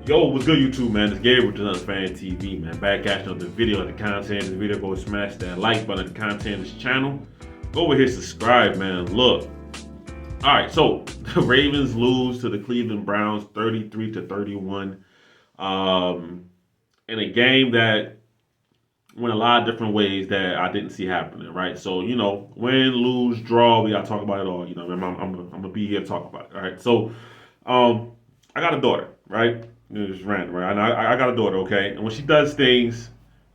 Yo, what's good, YouTube, man? It's Gabriel with another Fan TV, man. Back at you on the video, the content of the video. Go smash that like button, the content of this channel. Go over here, subscribe, man. Look. All right, so the Ravens lose to the Cleveland Browns 33-31 in a game that went a lot of different ways that I didn't see happening, right? So, win, lose, draw, we got to talk about it all. I'm going to be here to talk about it, all right? So, um, I got a daughter, right? Just random, right? And I got a daughter, okay? And when she does things,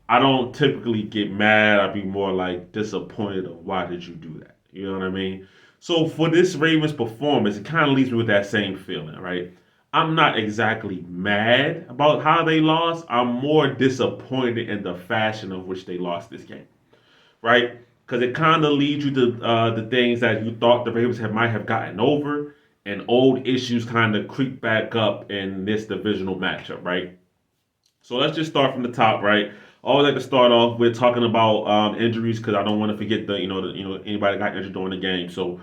I don't typically get mad. I'd be more like disappointed of why did you do that? You know what I mean? So for this Ravens performance, it kind of leaves me with that same feeling, right? I'm not exactly mad about how they lost. I'm more disappointed in the fashion of which they lost this game, right? Because it kind of leads you to the things that you thought the Ravens might have gotten over, and old issues kind of creep back up in this divisional matchup, right? So let's just start from the top, right? Always like to start off with talking about injuries because I don't want to forget anybody that got injured during the game. So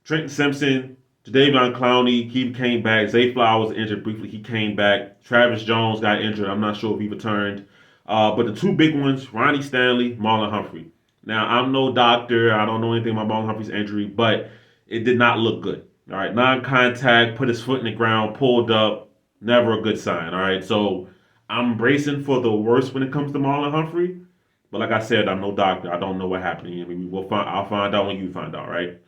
Trenton Simpson, Jadeveon Clowney, he came back. Zay Flowers injured briefly. He came back. Travis Jones got injured. I'm not sure if he returned. But the two big ones, Ronnie Stanley, Marlon Humphrey. Now, I'm no doctor. I don't know anything about Marlon Humphrey's injury, but it did not look good. All right, non-contact, put his foot in the ground, pulled up. Never a good sign. All right, so I'm bracing for the worst when it comes to Marlon Humphrey. But like I said, I'm no doctor. I don't know what happened. I mean, I'll find out when you find out, right?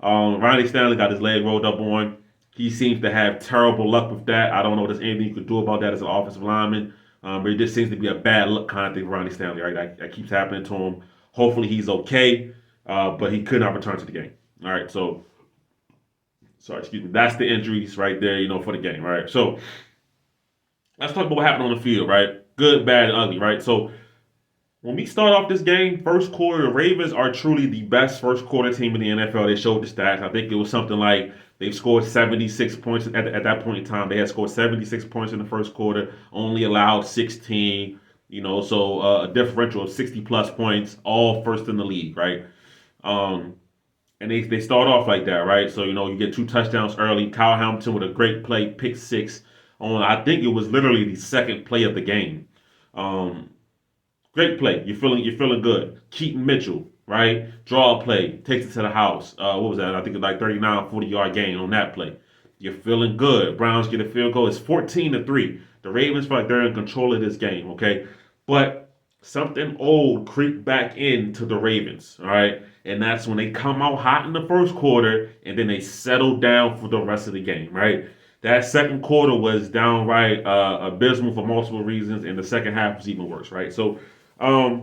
Ronnie Stanley got his leg rolled up on. He seems to have terrible luck with that. I don't know if there's anything you could do about that as an offensive lineman. But it just seems to be a bad luck kind of thing for Ronnie Stanley, right? That keeps happening to him. Hopefully he's okay, but he could not return to the game. All right, so sorry, excuse me. That's the injuries right there, for the game, right? So let's talk about what happened on the field, right? Good, bad, and ugly, right? So when we start off this game, first quarter, the Ravens are truly the best first quarter team in the NFL. They showed the stats. I think it was something like they've scored 76 points at that point in time. They had scored 76 points in the first quarter, only allowed 16, so a differential of 60 plus points, all first in the league, right? Um, and they start off like that, right? So, you get two touchdowns early. Kyle Hamilton with a great play, pick six on, I think it was literally the second play of the game. Um, Great play. You're feeling good. Keaton Mitchell, right? Draw a play, takes it to the house. What was that? I think it's like 39, 40-yard gain on that play. You're feeling good. Browns get a field goal. It's 14-3. The Ravens feel like they're in control of this game, okay? But something old creeped back into the Ravens, all right? And that's when they come out hot in the first quarter and then they settle down for the rest of the game, right? That second quarter was downright abysmal for multiple reasons, and the second half was even worse, right? So um,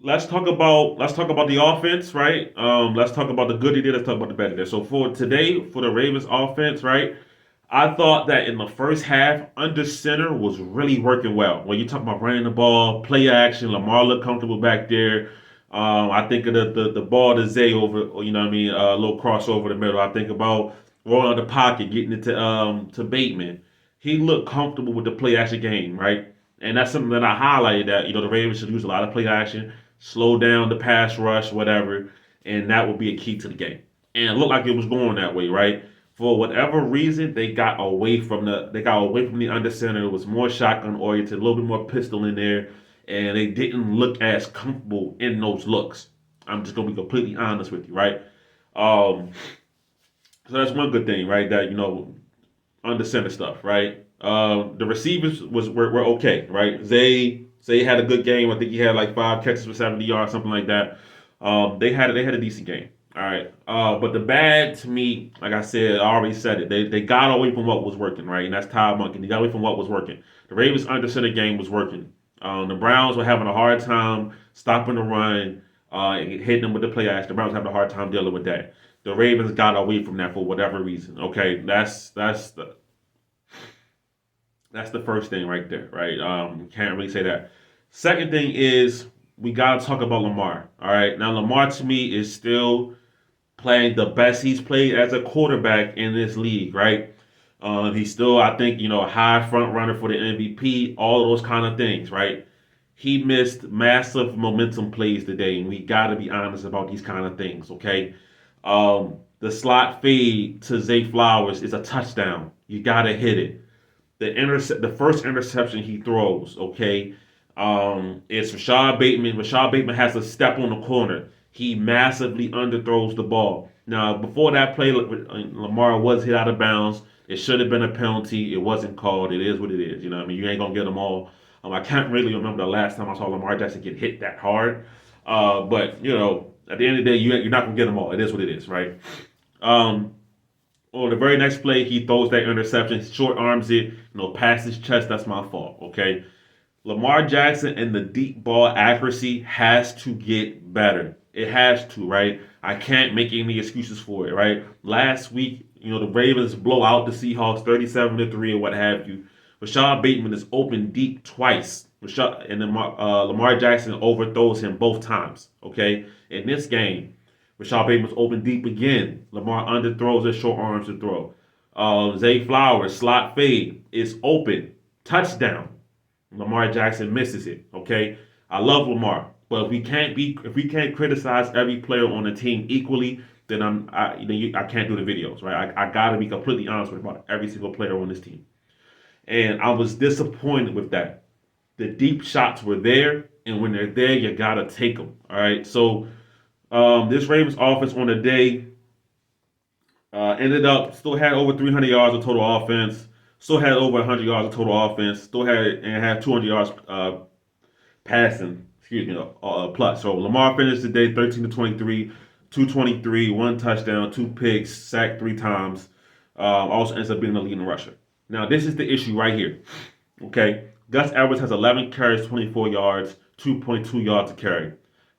let's talk about the offense, right? Let's talk about the good he did. Let's talk about the bad he did. So for today, for the Ravens offense, right? I thought that in the first half, under center was really working well. When you talk about running the ball, play action, Lamar looked comfortable back there. I think of the ball to Zay over, a little crossover the middle. I think about rolling out the pocket, getting it to Bateman. He looked comfortable with the play action game, right? And that's something that I highlighted that, the Ravens should use a lot of play action, slow down the pass rush, whatever, and that would be a key to the game. And it looked like it was going that way, right? For whatever reason, they got away from the under center. It was more shotgun oriented, a little bit more pistol in there, and they didn't look as comfortable in those looks. I'm just gonna be completely honest with you, right? Um, so that's one good thing, right? That under center stuff, right? The receivers were okay, right? Zay had a good game. I think he had like 5 catches for 70 yards, something like that. They had a decent game. All right. But the bad to me, like I said, I already said it. They got away from what was working, right? And that's Ty Monkey. They got away from what was working. The Ravens under center game was working. The Browns were having a hard time stopping the run, and hitting them with the play action. The Browns having a hard time dealing with that. The Ravens got away from that for whatever reason. Okay, that's the first thing right there, right? Can't really say that. Second thing is we gotta talk about Lamar. All right, now Lamar to me is still playing the best he's played as a quarterback in this league, right? He's still, I think, a high front runner for the MVP, all of those kind of things, right? He missed massive momentum plays today, and we got to be honest about these kind of things, okay? The slot fade to Zay Flowers is a touchdown. You got to hit it. the first interception he throws, okay, it's Rashad Bateman. Rashad Bateman has a step on the corner. He massively underthrows the ball. Now, before that play, Lamar was hit out of bounds. It should have been a penalty. It wasn't called. It is what it is. You know what I mean? You ain't going to get them all. I can't really remember the last time I saw Lamar Jackson get hit that hard. But, at the end of the day, you're not going to get them all. It is what it is, right? Um, on the very next play, he throws that interception, short arms it, past his chest. That's my fault, okay? Lamar Jackson and the deep ball accuracy has to get better. It has to, right? I can't make any excuses for it, right? Last week, the Ravens blow out the Seahawks 37-3 or what have you. Rashad Bateman is open deep twice. And then Lamar Jackson overthrows him both times, okay? In this game, Rashad Bateman's open deep again. Lamar underthrows his short arms to throw. Zay Flowers, slot fade, is open. Touchdown. Lamar Jackson misses it. Okay, I love Lamar, but if we can't criticize every player on the team equally, then I can't do the videos, right? I gotta be completely honest with about every single player on this team, and I was disappointed with that. The deep shots were there, and when they're there, you gotta take them. All right, so this Ravens offense on the day ended up still had over 300 yards of total offense. Still had over 100 yards of total offense. Still had 200 yards passing. Excuse me, plus. So Lamar finished the day 13-23, 223, one touchdown, two picks, sacked 3 times. Also ends up being the leading rusher. Now this is the issue right here. Okay, Gus Edwards has 11 carries, 24 yards, 2.2 yards a carry.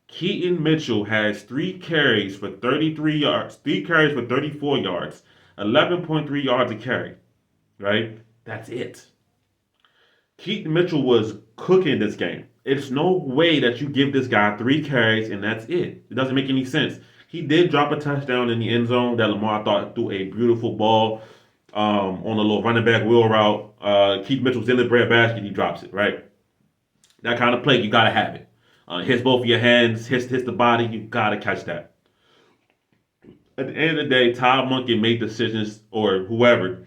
Keaton Mitchell has 3 carries for 33 yards, 3 carries for 34 yards, 11.3 yards a carry. Right? That's it. Keaton Mitchell was cooking this game. It's no way that you give this guy 3 carries and that's it. It doesn't make any sense. He did drop a touchdown in the end zone that Lamar thought threw a beautiful ball on a little running back wheel route. Keaton Mitchell's in the bread basket. He drops it, right? That kind of play, you got to have it. Hits both of your hands, hits the body. You got to catch that. At the end of the day, Todd Monken made decisions, or whoever,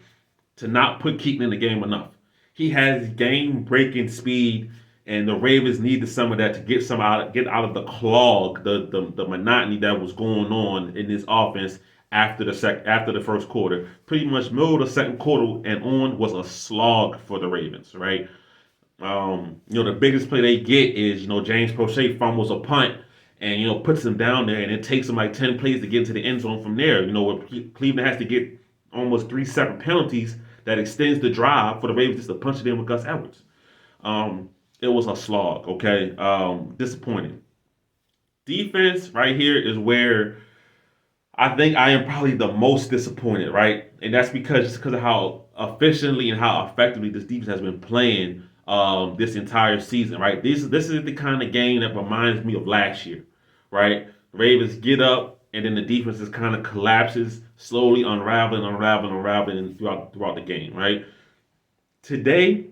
to not put Keaton in the game enough. He has game-breaking speed, and the Ravens needed some of that to get out of the clog, the monotony that was going on in this offense after the first quarter. Pretty much middle of the second quarter and on was a slog for the Ravens, right? The biggest play they get is James Prochet fumbles a punt and puts him down there, and it takes him like 10 plays to get into the end zone from there. Where Cleveland has to get almost 3 separate penalties that extends the drive for the Ravens just to punch it in with Gus Edwards. It was a slog, okay? Disappointing. Defense right here is where I think I am probably the most disappointed, right? And that's because of how efficiently and how effectively this defense has been playing this entire season, right? This is the kind of game that reminds me of last year, right? The Ravens get up and then the defense just kind of collapses, slowly unraveling throughout the game, right? Today,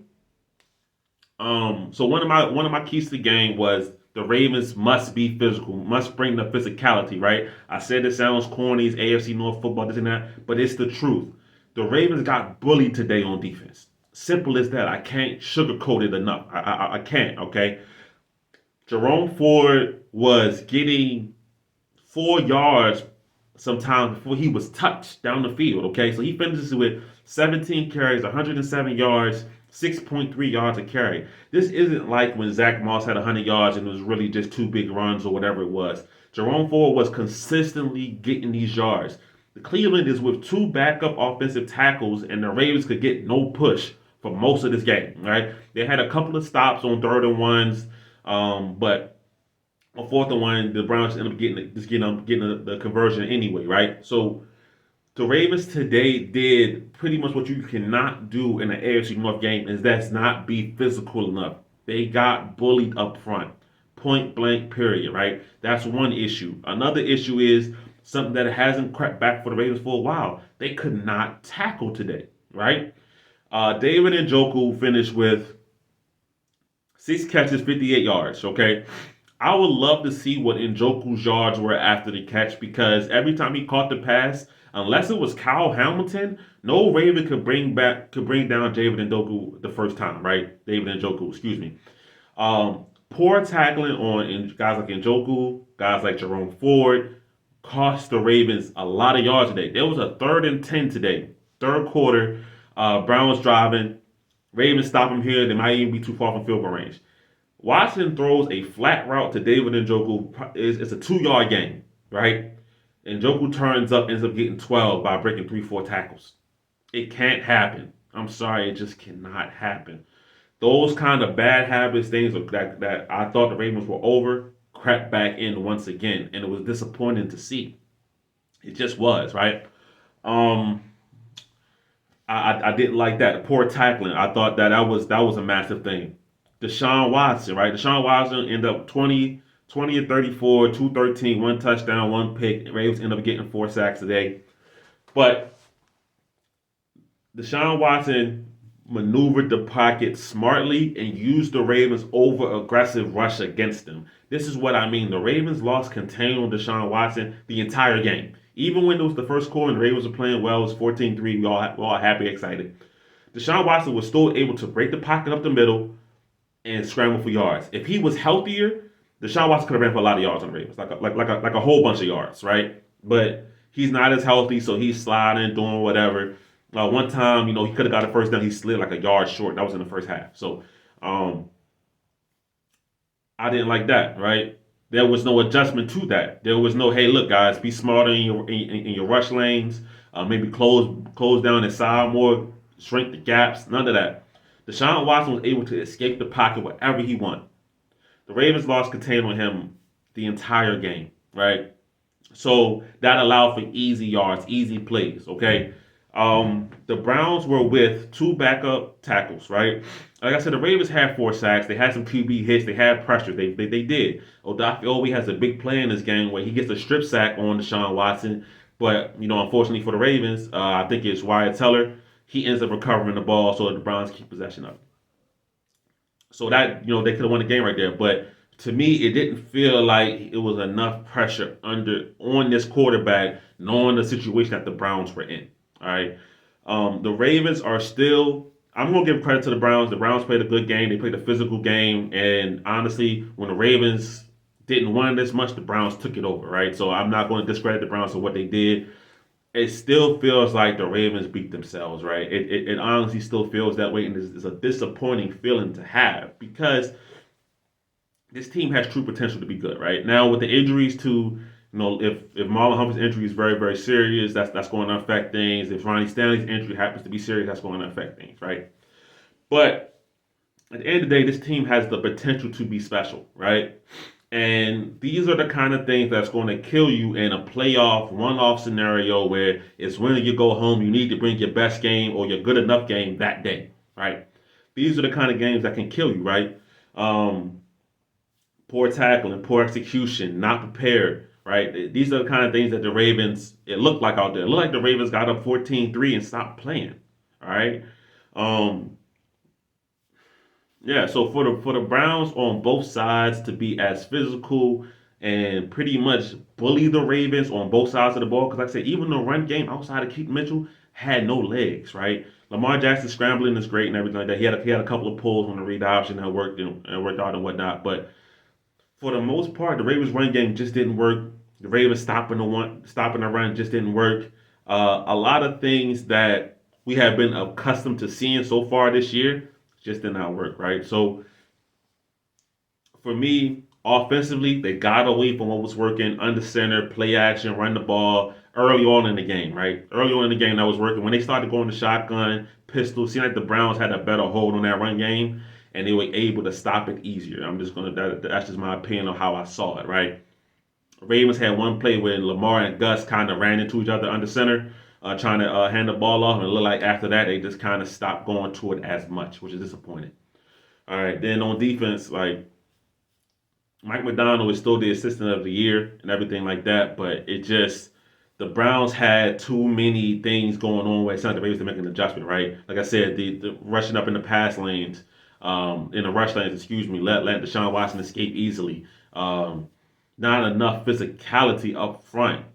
so one of my keys to the game was the Ravens must be physical, must bring the physicality, right? I said it sounds corny, it's AFC North football, this and that, but it's the truth. The Ravens got bullied today on defense. Simple as that. I can't sugarcoat it enough. I can't, okay? Jerome Ford was getting 4 yards sometime before he was touched down the field, okay? So he finishes with 17 carries, 107 yards, 6.3 yards a carry. This isn't like when Zach Moss had 100 yards and it was really just 2 big runs or whatever it was. Jerome Ford was consistently getting these yards. The Cleveland is with 2 backup offensive tackles, and the Ravens could get no push for most of this game, right? They had a couple of stops on 3rd and 1s, but on 4th and 1, the Browns ended up getting the conversion anyway, right? So the Ravens today did pretty much what you cannot do in an AFC North game, is that's not be physical enough. They got bullied up front, point blank, period, right? That's one issue. Another issue is something that hasn't crept back for the Ravens for a while. They could not tackle today, right? David Njoku finished with 6 catches, 58 yards, okay? I would love to see what Njoku's yards were after the catch, because every time he caught the pass, Unless it was Kyle Hamilton, no Raven could bring down David Njoku the first time, right? David Njoku, excuse me. Poor tackling on guys like Njoku, guys like Jerome Ford, cost the Ravens a lot of yards today. There was a 3rd and 10 today, third quarter. Browns driving. Ravens stop them here. They might even be too far from field goal range. Watson throws a flat route to David Njoku. It's a 2-yard gain, right? Njoku turns up, ends up getting 12 by breaking 3-4 tackles. It can't happen. I'm sorry, it just cannot happen. Those kind of bad habits, things that I thought the Ravens were over, crept back in once again, and it was disappointing to see. It just was, right? Um, I didn't like that poor tackling. I thought that was a massive thing. Deshaun Watson, right? Deshaun Watson ended up 20 and 34, 213, one touchdown, one pick. Ravens ended up getting 4 sacks today. But Deshaun Watson maneuvered the pocket smartly and used the Ravens' over aggressive rush against them. This is what I mean. The Ravens lost contain on Deshaun Watson the entire game. Even when it was the first quarter and the Ravens were playing well, it was 14-3. We all happy, excited. Deshaun Watson was still able to break the pocket up the middle and scramble for yards. If he was healthier, Deshaun Watson could have ran for a lot of yards on the Ravens, like a whole bunch of yards, right? But he's not as healthy, so he's sliding, doing whatever. One time, he could have got a first down. He slid like a yard short. That was in the first half. So I didn't like that, right? There was no adjustment to that. There was no, hey, look, guys, be smarter in your rush lanes. Maybe close down inside more, shrink the gaps. None of that. Deshaun Watson was able to escape the pocket wherever he wanted. The Ravens lost contain on him the entire game, right? So that allowed for easy yards, easy plays, okay? The Browns were with 2 backup tackles, right? Like I said, the Ravens had 4 sacks. They had some QB hits. They had pressure. They did. Odafe has a big play in this game where he gets a strip sack on Deshaun Watson. But, unfortunately for the Ravens, I think it's Wyatt Teller. He ends up recovering the ball so the Browns keep possession of it. So that, they could have won the game right there. But to me, it didn't feel like it was enough pressure on this quarterback, knowing the situation that the Browns were in. All right. The Ravens are still. I'm gonna give credit to the Browns. The Browns played a good game. They played a physical game, and honestly, when the Ravens didn't win this much, the Browns took it over. Right. So I'm not going to discredit the Browns for what they did. It still feels like the Ravens beat themselves. Right. It honestly still feels that way, and it's a disappointing feeling to have because this team has true potential to be good, right? Now with the injuries to, if Marlon Humphrey's injury is very, very serious, that's going to affect things. If Ronnie Stanley's injury happens to be serious, that's going to affect things, right? But at the end of the day, this team has the potential to be special, right? And these are the kind of things that's going to kill you in a playoff, one-off scenario where it's when you go home, you need to bring your best game or your good enough game that day, right? These are the kind of games that can kill you, right? Poor tackling, poor execution, not prepared, right? These are the kind of things that the Ravens, it looked like out there. It looked like the Ravens got up 14-3 and stopped playing, all right? Um, yeah, so for the Browns on both sides to be as physical and pretty much bully the Ravens on both sides of the ball, because like I said, even the run game outside of Keaton Mitchell had no legs, right? Lamar Jackson scrambling is great and everything like that. He had a couple of pulls on the read option that worked out and whatnot, but for the most part, the Ravens' run game just didn't work. The Ravens stopping the run just didn't work. A lot of things that we have been accustomed to seeing so far this year just did not work, right? So for me, offensively, they got away from what was working under center, play action, run the ball early on in the game, right? Early on in the game, that was working. When they started going to shotgun, pistol, seemed like the Browns had a better hold on that run game, and they were able to stop it easier. That's just my opinion on how I saw it, right? Ravens had one play where Lamar and Gus kind of ran into each other under center, trying to hand the ball off, and it looked like after that they just kind of stopped going to it as much, which is disappointing. All right, then on defense, like Mike McDonald is still the assistant of the year and everything like that, but it just the Browns had too many things going on where it's not the Ravens to make an adjustment, right? Like I said, the rushing up in the pass lanes, in the rush lanes, excuse me, let Deshaun Watson escape easily. Not enough physicality up front.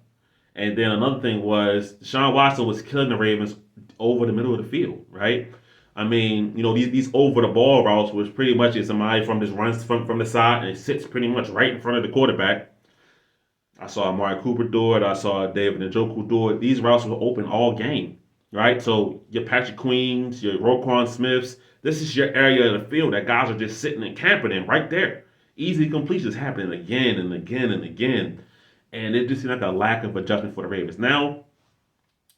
And then another thing was Deshaun Watson was killing the Ravens over the middle of the field, right? I mean, these over the ball routes was pretty much somebody from this runs from the side and it sits pretty much right in front of the quarterback. I saw Amari Cooper do it. I saw David Njoku do it. These routes were open all game, right? So your Patrick Queens, your Roquan Smiths, this is your area of the field that guys are just sitting and camping in right there. Easy completions happening again and again and again. And it just seemed like a lack of adjustment for the Ravens. Now,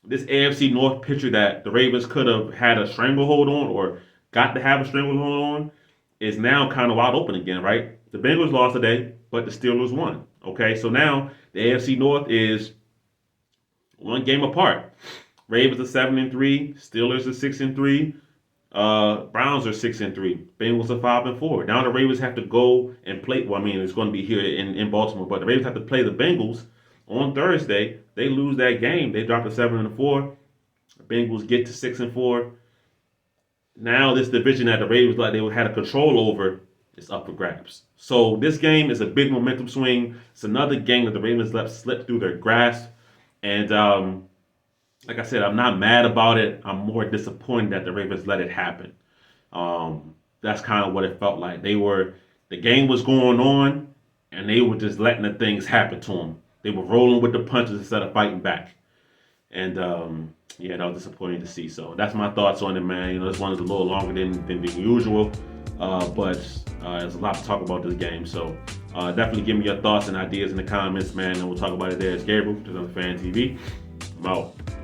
this AFC North picture that the Ravens could have had a stranglehold on or got to have a stranglehold on is now kind of wide open again, right? The Bengals lost today, but the Steelers won. Okay, so now the AFC North is one game apart. Ravens are 7-3, Steelers are 6-3, Browns are 6-3, Bengals are 5-4. Now the Ravens have to go and play. Well, I mean, it's going to be here in Baltimore, but the Ravens have to play the Bengals on Thursday. They lose that game, they drop to 7-4. The Bengals get to 6-4. Now this division that the Ravens like they had a control over is up for grabs. So this game is a big momentum swing. It's another game that the Ravens let slip through their grasp. And like I said, I'm not mad about it. I'm more disappointed that the Ravens let it happen. That's kind of what it felt like. The game was going on, and they were just letting the things happen to them. They were rolling with the punches instead of fighting back. And yeah, that was disappointing to see. So that's my thoughts on it, man. This one is a little longer than usual, but there's a lot to talk about this game. So definitely give me your thoughts and ideas in the comments, man, and we'll talk about it there. It's Gabriel, just on Fan TV. I'm out.